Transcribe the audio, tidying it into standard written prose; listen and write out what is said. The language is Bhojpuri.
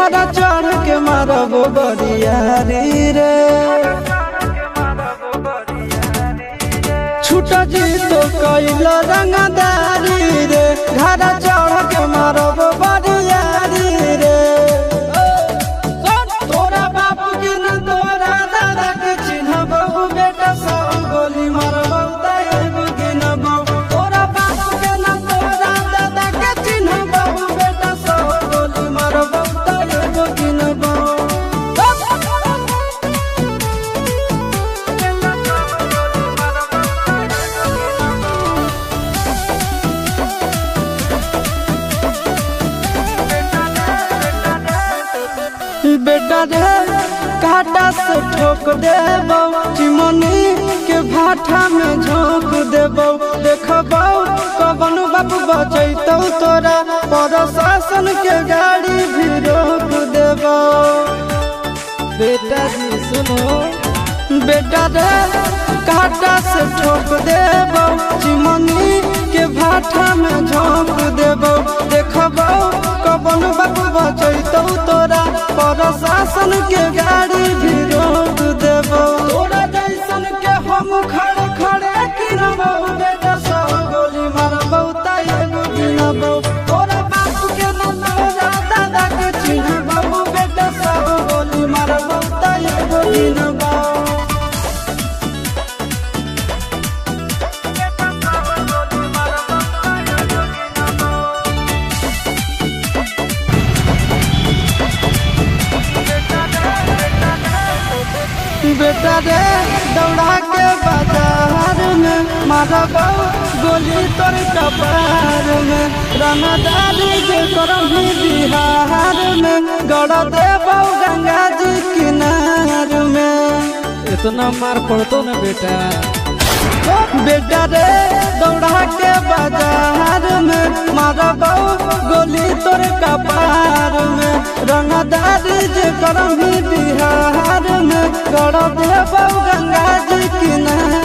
घरा चढ़ के मारब बरियारी रे। छूट जी तो कैल रंगदारी रे, घरा चढ़ के मारब बरियारी रे। तोरा बापू के न तोरा दादा के चिन्हबहु, बेटा सब गोली मारबहु त एगो गिनबहु। तोरा बापू के न तोरा दादा के चिन्हबहु, बेटा सब गोली मारबहु त एगो गिनबहु। बेटा रे काटा से ठोक देबौ, चिमनी के भाठा में झोंक देबौ। देखबौ कवन बाबू बचैतौ तोरा, प्रशासन के गाड़ी भी रोक देबौ। बेटा जी सुनो, बेटा रे काटा से ठोक देबौ, चिमनी के भाठा में झोंक देबौ। देखबौ कवन बाबू बचैतौ तोरा, प्रशासन के गाड़ी भी रोक देबौ। तोरा जैसन के हम खड़े खड़े गिनबौ, बेटा सब गोली मारबौ त एगो गिनबौ। तोरा बापू के न तोरा दादा के चिन्हबौ, बेटा सब गोली मारबौ त एगो गिनबौ। बेटा रे दौड़ा के बाजार में मारबौ गोली तोर कपार में। रंगदारी के करही बिहार में, गड़ देबौ गंगा जी किनार में। इतना मार पड़तो न बेटा। बेटा रे दौड़ा के बाजार में मारबौ गोली तोर कपार में। रंगदारी जे करही बिहार में, गड़ देबौ गंगा जी किनार